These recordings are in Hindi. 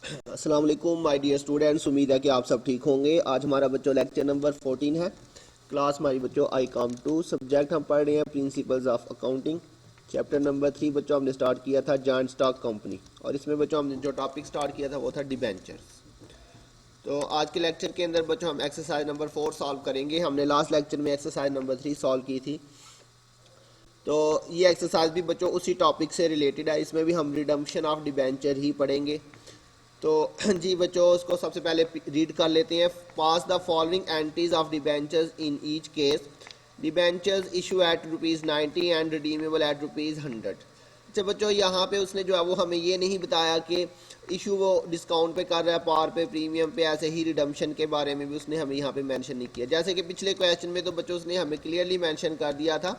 अस्सलाम वालेकुम माय डियर स्टूडेंट्स, उम्मीद है कि आप सब ठीक होंगे। आज हमारा बच्चों लेक्चर नंबर 14 है। क्लास हमारी बच्चों आई कॉम 2। सब्जेक्ट हम पढ़ रहे हैं principles of accounting. Chapter number 3 बच्चों हमने स्टार्ट किया था जॉइंट स्टॉक कंपनी, और इसमें बच्चों हमने जो टॉपिक स्टार्ट किया था वो था डिबेंचर्स। तो आज के लेक्चर के अंदर बच्चों हम एक्सरसाइज नंबर 4 सॉल्व करेंगे। हमने लास्ट लेक्चर में एक्सरसाइज नंबर 3 सॉल्व की थी, तो ये एक्सरसाइज भी बच्चों उसी टॉपिक से रिलेटेड है। इसमें भी हम रिडम्पशन ऑफ डिबेंचर ही पढ़ेंगे। तो जी बच्चों, उसको सबसे पहले रीड कर लेते हैं। Pass the following entries of debentures in each case. Debentures issue at ₹90 and redeemable at ₹100। अच्छा बच्चों, यहाँ पे उसने जो है वो हमें ये नहीं बताया कि इशू वो डिस्काउंट पे कर रहा है, पार पे, प्रीमियम पे। ऐसे ही रिडम्पशन के बारे में भी उसने हमें यहाँ पे मेंशन नहीं किया। जैसे कि पिछले क्वेश्चन में तो बच्चों उसने हमें क्लियरली मेंशन कर दिया था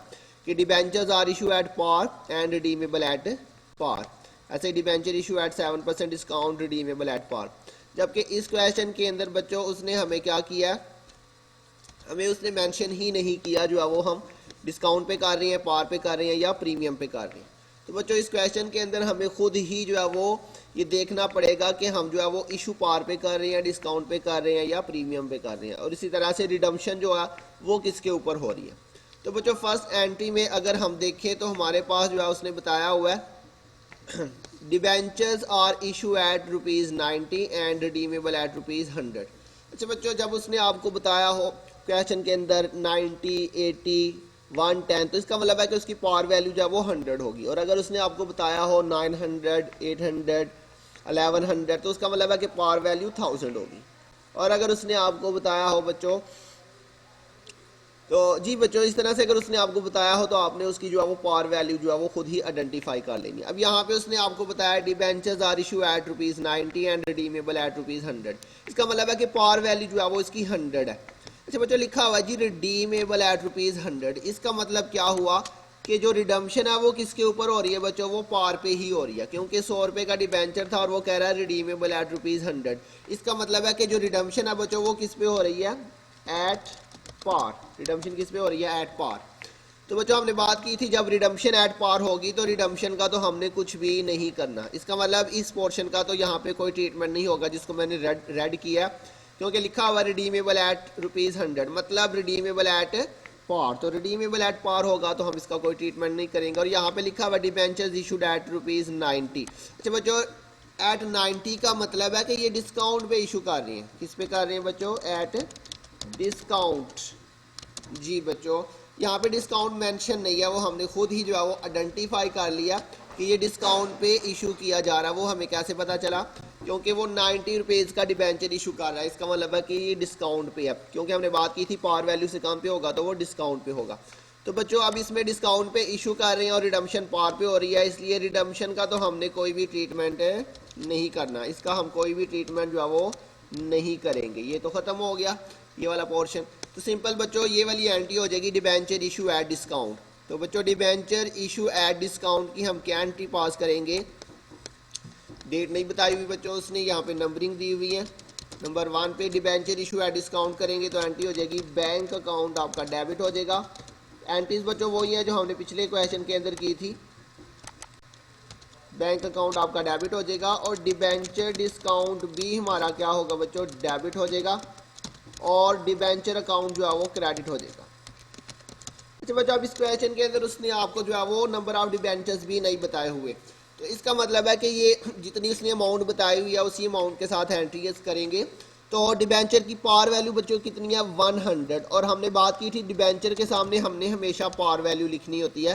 कि debentures are issue at par and redeemable at par. ऐसे debenture issue at 7% discount redeemable at par. जबकि इस क्वेश्चन के अंदर बच्चों उसने हमें क्या किया, हमें उसने मेंशन ही नहीं किया जो है वो हम डिस्काउंट पे कर रहे हैं, पार पे कर रहे हैं या प्रीमियम पे कर रहे हैं। तो बच्चों इस क्वेश्चन के अंदर हमें खुद ही जो है वो ये देखना पड़ेगा कि हम जो है वो इशू पार पे कर रहे हैं, डिस्काउंट पे कर रहे हैं या प्रीमियम पे कर रहे हैं। और इसी तरह से रिडम्पशन जो है वो किसके ऊपर हो रही है। तो बच्चों फर्स्ट एंट्री में अगर हम देखें तो हमारे पास जो है उसने बताया हुआ है debentures are issue at ₹90 and redeemable at ₹100। अच्छा बच्चों, जब उसने आपको बताया हो क्वेश्चन के अंदर 90, 80, 110, तो इसका मतलब है कि उसकी पावर वैल्यू जो है वो 100 होगी। और अगर उसने आपको बताया हो 900, 800, 1100, तो उसका मतलब है कि पावर वैल्यू 1000 होगी। और अगर उसने आपको बताया हो बच्चों, तो जी बच्चों इस तरह से अगर उसने आपको बताया हो तो आपने उसकी जो है वो पावर वैल्यू जो है वो खुद ही आइडेंटिफाई कर लेनी है। अब यहाँ पे उसने आपको बताया debentures are issue at ₹90 and redeemable at ₹100। इसका मतलब है कि पावर वैल्यू जो है वो इसकी 100 है। अच्छा बच्चों, लिखा हुआ है जी रिडीमेबल एट ₹100। इसका मतलब क्या हुआ कि जो रिडम्पशन है वो किसके ऊपर हो रही है बच्चों, वो पार पे ही हो रही है, क्योंकि 100 रुपये का डिबेंचर था और वो कह रहा है रिडीमेबल एट ₹100। इसका मतलब है कि जो रिडम्पशन है बच्चों वो किस पे हो रही है, एट पार। रिडम्पशन किस पे हो रही है, एट पार। तो बच्चों हमने बात की थी जब रिडम्पशन एट पार होगी तो रिडम्पशन का तो हमने कुछ भी नहीं करना। इसका मतलब इस पोर्शन का तो यहाँ पे कोई ट्रीटमेंट नहीं होगा जिसको मैंने रेड किया, क्योंकि लिखा हुआ रिडीमेबल एट ₹100, मतलब रिडीमेबल एट पार। तो रिडीमेबल एट पार होगा तो हम इसका कोई ट्रीटमेंट नहीं करेंगे। और यहाँ पे लिखा हुआ डिबेंचर्स इशूड एट ₹90। अच्छा बच्चों, एट 90 का मतलब है कि ये डिस्काउंट पे इशू कर रहे हैं। किस पे कर रहे हैं बच्चों, एट डिस्काउंट। जी बच्चों, यहाँ पे डिस्काउंट मेंशन नहीं है, वो हमने खुद ही जो है वो आइडेंटिफाई कर लिया कि ये डिस्काउंट पे इशू किया जा रहा है। वो हमें कैसे पता चला, क्योंकि वो 90 रुपीज़ का डिबेंचर इशू कर रहा है। इसका मतलब है कि ये डिस्काउंट पे है, क्योंकि हमने बात की थी पावर वैल्यू से कम पे होगा तो वो डिस्काउंट पे होगा। तो बच्चों अब इसमें डिस्काउंट पे इशू कर रहे हैं और रिडम्पशन पार पे हो रही है, इसलिए रिडम्पशन का तो हमने कोई भी ट्रीटमेंट नहीं करना। इसका हम कोई भी ट्रीटमेंट जो है वो नहीं करेंगे। ये तो ख़त्म हो गया ये वाला पोर्शन। तो सिंपल बच्चों ये वाली एंट्री हो जाएगी डिबेंचर इशू एट डिस्काउंट। तो बच्चों डिबेंचर इशू एट डिस्काउंट की हम क्या एंट्री पास करेंगे, डेट नहीं बताई हुई बच्चों उसने, यहाँ पे नंबरिंग दी हुई है। नंबर 1 पे डिबेंचर इशू एट डिस्काउंट करेंगे तो एंट्री हो जाएगी बैंक अकाउंट आपका डेबिट हो जाएगा। एंट्रीज बच्चों वही है जो हमने पिछले क्वेश्चन के अंदर की थी। बैंक अकाउंट आपका डेबिट हो जाएगा और डिबेंचर डिस्काउंट भी हमारा क्या होगा बच्चों, डेबिट हो जाएगा। और डिबेंचर अकाउंट जो है वो क्रेडिट हो जाएगा। अच्छा बच्चों, अब इस क्वेश्चन के अंदर उसने आपको जो है वो नंबर ऑफ डिबेंचर्स भी नहीं बताए हुए, तो इसका मतलब है कि ये जितनी उसने अमाउंट बताई हुई है उसी अमाउंट के साथ एंट्रीज करेंगे। तो डिबेंचर की पार वैल्यू बच्चों कितनी है, 100। और हमने बात की थी डिबेंचर के सामने हमने हमेशा पार वैल्यू लिखनी होती है।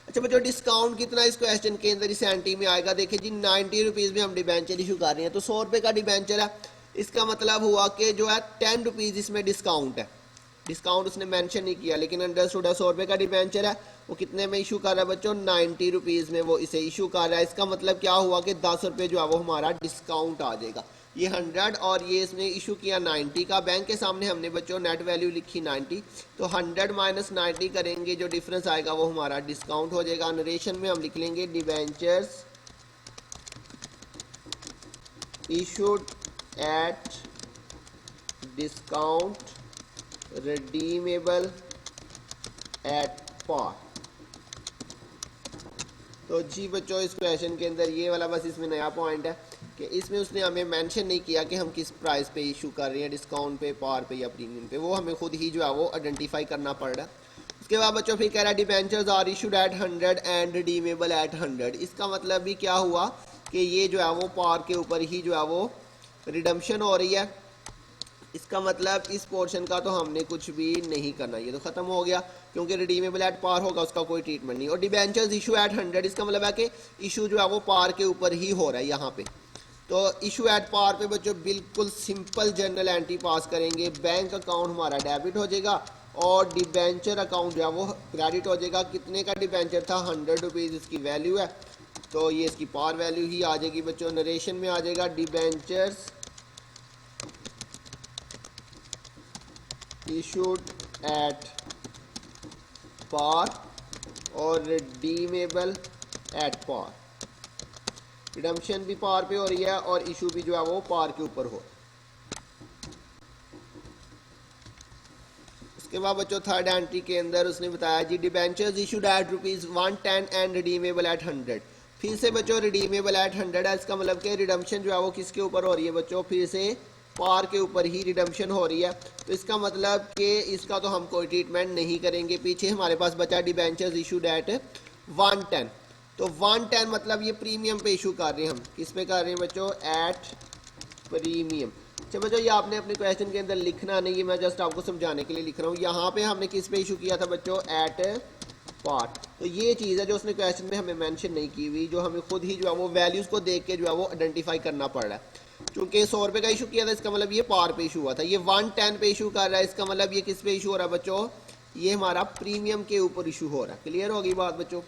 अच्छा बच्चों, डिस्काउंट कितना इस क्वेश्चन के अंदर इस एंट्री में आएगा, देखिए जी 90 रुपीज़ में हम डिबेंचर इशू कर रहे हैं, तो 100 रुपये का डिबेंचर है। इसका मतलब हुआ कि जो है 10 रुपीज़ इसमें डिस्काउंट है। डिस्काउंट उसने मेंशन नहीं किया, लेकिन अंडरस्टूड है 100 रुपये का डिबेंचर है। वो कितने में इशू कर रहा है बच्चों, 90 रुपीज़ में वो इसे इशू कर रहा है। इसका मतलब क्या हुआ कि 10 रुपये जो है वो हमारा डिस्काउंट आ जाएगा। ये 100 और ये इसने इशू किया 90 का। बैंक के सामने हमने बच्चों नेट वैल्यू लिखी 90, तो 100 माइनस 90 करेंगे, जो डिफरेंस आएगा वो हमारा डिस्काउंट हो जाएगा। नरेशन में हम लिख लेंगे debentures issued at discount redeemable at par. तो जी बच्चों इस क्वेश्चन के अंदर ये वाला बस इसमें नया पॉइंट है कि इसमें उसने हमें मेंशन नहीं किया कि हम किस प्राइस पे इशू कर रहे हैं, डिस्काउंट पे, पार पे या प्रीमियम पे, वो हमें खुद ही जो है वो आइडेंटिफाई करना पड़ रहा है। उसके बाद बच्चों फिर कह रहा है debentures are issued at 100 and redeemable at 100। इसका मतलब भी क्या हुआ कि ये जो है वो पार के ऊपर ही जो है वो रिडम्पशन हो रही है। इसका मतलब इस पोर्शन का तो हमने कुछ भी नहीं करना, ये तो खत्म हो गया क्योंकि रिडीमेबल एट पार होगा, उसका कोई ट्रीटमेंट नहीं। और डिबेंचर्स इशू एट 100, इसका मतलब है कि इशू जो है वो पार के ऊपर ही हो रहा है यहाँ पे। तो इशू एट पार पे बच्चों बिल्कुल सिंपल जनरल एंट्री पास करेंगे, बैंक अकाउंट हमारा डेबिट हो जाएगा और डिबेंचर अकाउंट जो है वो क्रेडिट हो जाएगा। कितने का डिबेंचर था, 100 रुपीज़ इसकी वैल्यू है, तो ये इसकी पार वैल्यू ही आ जाएगी बच्चों। नरेशन में आ जाएगा डिबेंचर्स इशूड एट पार और रिडीमेबल एट पार। रिडम्पशन भी पार पे हो रही है और इशू भी जो है वो पार के ऊपर हो। उसके बाद बच्चों थर्ड एंट्री के अंदर उसने बताया जी debentures issued at ₹110 and redeemable at 100। फिर से बच्चों रिडीमेबल एट 100 है, इसका मतलब कि रिडम्पशन जो है वो किसके ऊपर हो रही है बच्चों, फिर से पार के ऊपर ही रिडम्पशन हो रही है। तो इसका मतलब कि इसका तो हम कोई ट्रीटमेंट नहीं करेंगे। पीछे हमारे पास बचा डिबेंचर्स इशूड एट 110, तो 110 मतलब ये प्रीमियम पे इशू कर रहे हैं, हम किस पे कर रहे हैं बच्चों, एट प्रीमियम। अच्छा बच्चों ये आपने अपने क्वेश्चन के अंदर लिखना नहीं है, मैं जस्ट आपको समझाने के लिए लिख रहा हूँ। यहाँ पे हमने किस पे इशू किया था बच्चों, एट पार्ट। तो ये चीज़ है जो उसने क्वेश्चन में हमें मेंशन नहीं की हुई, जो हमें खुद ही जो है वो वैल्यूज़ को देख के जो है वो आइडेंटिफाई करना पड़ रहा है। क्योंकि 100 रुपये का इशू किया था, इसका मतलब ये पार पे इशू हुआ था। ये 110 पे इशू कर रहा है, इसका मतलब ये किस पे इशू हो रहा है बच्चों, ये हमारा प्रीमियम के ऊपर इशू हो रहा है। क्लियर होगी बात बच्चों।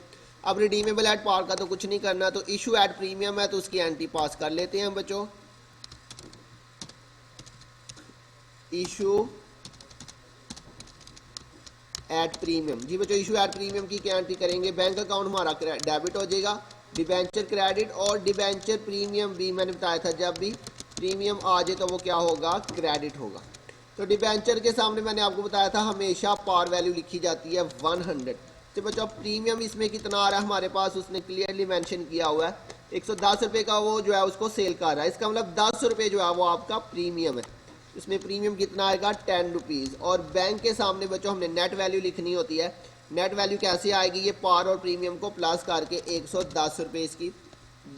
अब रिडीमेबल एट पार का तो कुछ नहीं करना, तो इशू एट प्रीमियम है तो उसकी एंट्री पास कर लेते हैं बच्चों। इशू एट प्रीमियम, जी बच्चों इशू एट प्रीमियम की क्या एंट्री करेंगे, बैंक अकाउंट हमारा डेबिट हो जाएगा, डिबेंचर क्रेडिट और डिबेंचर प्रीमियम भी मैंने बताया था जब भी प्रीमियम आ जाए तो वो क्या होगा, क्रेडिट होगा। तो डिबेंचर के सामने मैंने आपको बताया था हमेशा पार वैल्यू लिखी जाती है 100। तो बच्चों प्रीमियम इसमें कितना आ रहा है हमारे पास, उसने क्लियरली मेंशन किया हुआ है 110 रुपये का वो जो है उसको सेल कर रहा है। इसका मतलब 10 रुपये जो है वो आपका प्रीमियम है, इसमें प्रीमियम कितना आएगा, 10 रुपीज़। और बैंक के सामने बच्चों हमने नेट वैल्यू लिखनी होती है। नेट वैल्यू कैसे आएगी, ये पार और प्रीमियम को प्लस करके 110 रुपये इसकी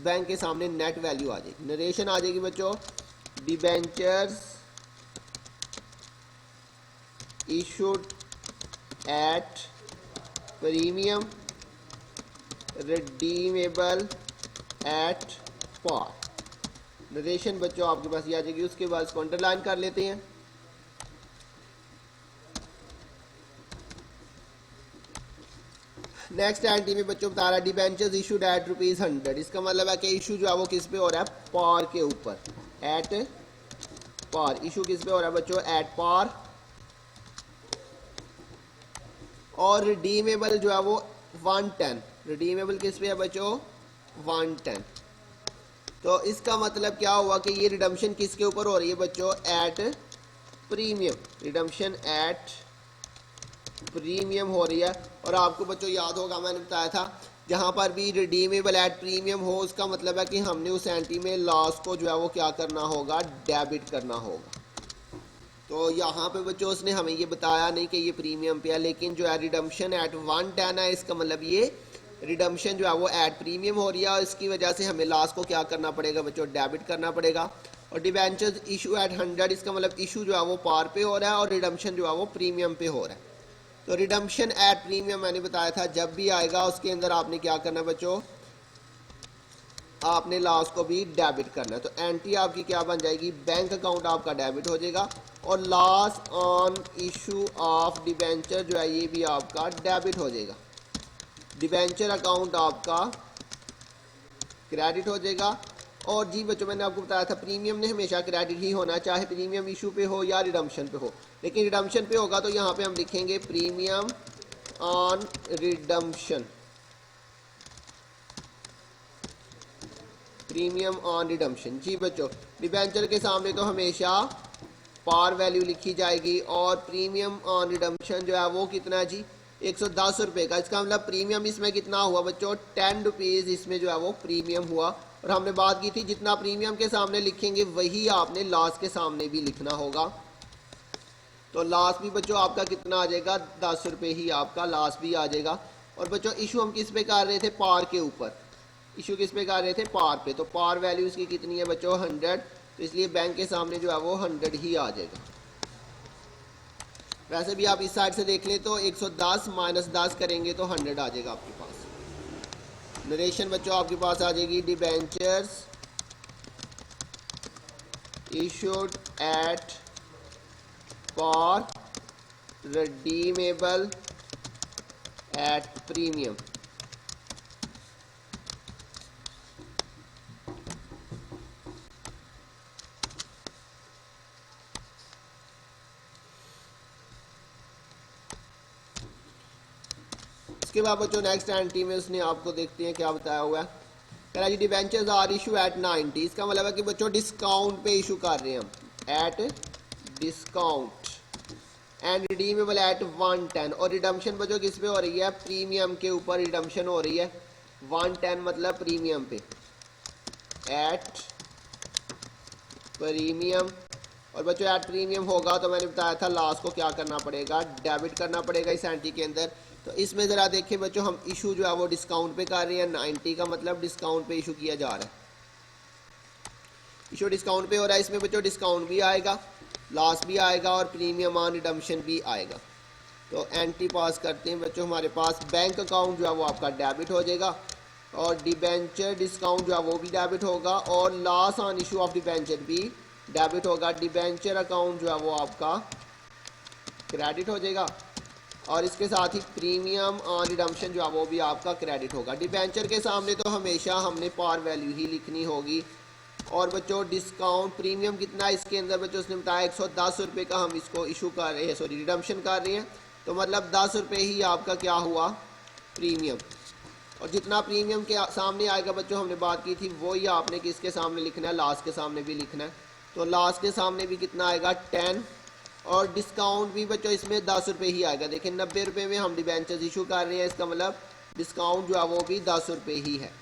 बैंक के सामने नेट वैल्यू आ जाएगी। नरेशन आ जाएगी बच्चों, debentures issued at premium redeemable at par. Narration बच्चों आपके पास ये आ जाएगी। उसके बाद इसको अंडरलाइन कर लेते हैं। नेक्स्ट एंट्री में बच्चों बता रहा है डिबेंचर्स इशूड एट ₹100। इसका मतलब है कि इशू जो है वो किस पे हो रहा है, पार के ऊपर, एट पार। इशू किस पे हो रहा है बच्चों, एट पार। और रिडीमेबल जो है वो 110, रिडीमेबल किस पे है बच्चों, 110। तो इसका मतलब क्या हुआ कि ये रिडम्पशन किसके ऊपर हो रही है बच्चों, at premium. Redemption at premium हो रही है। और आपको बच्चों याद होगा मैंने बताया था जहाँ पर भी रिडीमेबल एट प्रीमियम हो उसका मतलब है कि हमने उस एंट्री में लॉस को जो है वो क्या करना होगा, डेबिट करना होगा। तो यहाँ पे बच्चों उसने हमें ये बताया नहीं कि ये प्रीमियम पे है, लेकिन जो है रिडम्पशन एट 110 है, इसका मतलब ये रिडम्पशन जो है वो एट प्रीमियम हो रही है और इसकी वजह से हमें लास्ट को क्या करना पड़ेगा बच्चों, डेबिट करना पड़ेगा। और डिबेंचर्स इशू एट 100, इसका मतलब इशू जो है वो पार पे हो रहा है और रिडम्पशन जो है वो प्रीमियम पे हो रहा है। तो रिडम्पशन एट प्रीमियम मैंने बताया था जब भी आएगा उसके अंदर आपने क्या करना है बच्चों, आपने लास्ट को भी डेबिट करना है। तो एंट्री आपकी क्या बन जाएगी, बैंक अकाउंट आपका डेबिट हो जाएगा और loss on issue of debenture जो है ये भी आपका डेबिट हो जाएगा। डिबेंचर अकाउंट आपका क्रेडिट हो जाएगा। और जी बच्चों मैंने आपको बताया था प्रीमियम ने हमेशा क्रेडिट ही होना, चाहे प्रीमियम इशू पे हो या रिडम्पशन पे हो। लेकिन रिडम्पशन पे होगा तो यहाँ पे हम लिखेंगे premium on redemption, premium on redemption. जी बच्चों डिबेंचर के सामने तो हमेशा पार वैल्यू लिखी जाएगी और प्रीमियम ऑन रिडम्पशन जो है वो कितना है जी, 110 रुपये का। इसका मतलब प्रीमियम इसमें कितना हुआ बच्चों, 10 रुपीज़ इसमें जो है वो प्रीमियम हुआ और हमने बात की थी जितना प्रीमियम के सामने लिखेंगे वही आपने लॉस के सामने भी लिखना होगा। तो लॉस भी बच्चों आपका कितना आ जाएगा, 10 रुपये ही आपका लॉस भी आ जाएगा। और बच्चों इशू हम किस पे कर रहे थे, पार के ऊपर। इशू किस पे कर रहे थे, पार पे। तो पार वैल्यू इसकी कितनी है बच्चों, 100। तो इसलिए बैंक के सामने जो है वो 100 ही आ जाएगा। वैसे भी आप इस साइड से देख लें तो 110 माइनस 10 करेंगे तो 100 आ जाएगा आपके पास। नरेशन बच्चों आपके पास आ जाएगी, debentures issued at par redeemable at premium। इसके बाद बच्चों नेक्स्ट एंट्री में उसने आपको देखते हैं क्या बताया हुआ है। कह रहा है डिबेंचर्स आर इशू एट 90। इसका मतलब है कि बच्चों डिस्काउंट पे इशू कर रहे हैं हम, at discount and redeemable eight 110। और रिडम्पशन बच्चों किस पे हो रही है, प्रीमियम के ऊपर रिडम्पशन हो रही है। 110 मतलब प्रीमियम पे, एट प्रीमियम। और बच्चों एट प्रीमियम होगा तो मैंने बताया था लास्ट को क्या करना पड़ेगा, डेबिट करना पड़ेगा इस एंट्री के अंदर। तो इसमें ज़रा देखिए बच्चों हम इशू जो है वो डिस्काउंट पे कर रहे हैं। 90 का मतलब डिस्काउंट पे इशू किया जा रहा है, इशू डिस्काउंट पे हो रहा है। इसमें बच्चों डिस्काउंट भी आएगा, लॉस भी आएगा और प्रीमियम ऑन रिडम्पशन भी आएगा। तो एंट्री पास करते हैं बच्चों, हमारे पास बैंक अकाउंट जो है वो आपका डेबिट हो जाएगा और डिबेंचर डिस्काउंट जो है वो भी डेबिट होगा और loss on issue of debenture भी डेबिट होगा। डिबेंचर अकाउंट जो है वो आपका क्रेडिट हो जाएगा और इसके साथ ही प्रीमियम ऑन रिडम्पशन जो है वो भी आपका क्रेडिट होगा। डिबेंचर के सामने तो हमेशा हमने पार वैल्यू ही लिखनी होगी। और बच्चों डिस्काउंट प्रीमियम कितना है इसके अंदर बच्चों उसने बताया 110 रुपये का हम इसको इशू कर रहे हैं, सॉरी रिडम्पशन कर रहे हैं। तो मतलब 10 रुपये ही आपका क्या हुआ, प्रीमियम। और जितना प्रीमियम के सामने आएगा बच्चों हमने बात की थी वही आपने किसके सामने लिखना है, लास्ट के सामने भी लिखना है। तो लास्ट के सामने भी कितना आएगा, 10। और डिस्काउंट भी बच्चों इसमें 10 रुपये ही आएगा। देखिए 90 रुपये में हम डिबेंचर्स इशू कर रहे हैं, इसका मतलब डिस्काउंट जो है वो भी 10 रुपये ही है।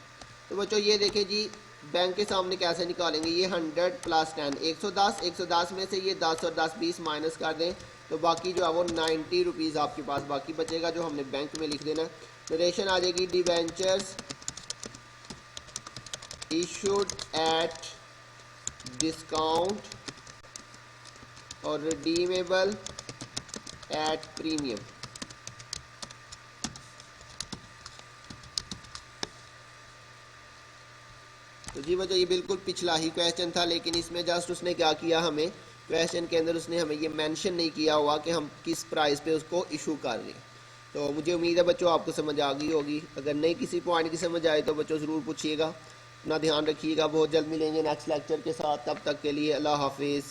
तो बच्चों ये देखें जी बैंक के सामने कैसे निकालेंगे, ये 100 प्लस 10 110, 110 में से ये 10 और 10 20 माइनस कर दें तो बाकी जो है वो 90 रुपीज़ आपके पास बाकी बचेगा जो हमने बैंक में लिख देना। नरेशन आ जाएगी, डिबेंचर्स इशूड एट डिस्काउंट और रिडीमेबल एट प्रीमियम। तो जी बच्चों ये बिल्कुल पिछला ही क्वेश्चन था, लेकिन इसमें जस्ट उसने क्या किया, हमें क्वेश्चन के अंदर उसने हमें ये मेंशन नहीं किया हुआ कि हम किस प्राइस पे उसको इशू कर रहे हैं। तो मुझे उम्मीद है बच्चों आपको समझ आ गई होगी। अगर नहीं किसी पॉइंट की समझ आए तो बच्चों ज़रूर पूछिएगा। अपना ध्यान रखिएगा, बहुत जल्द मिलेंगे नेक्स्ट लेक्चर के साथ। तब तक के लिए अल्लाह हाफिज़।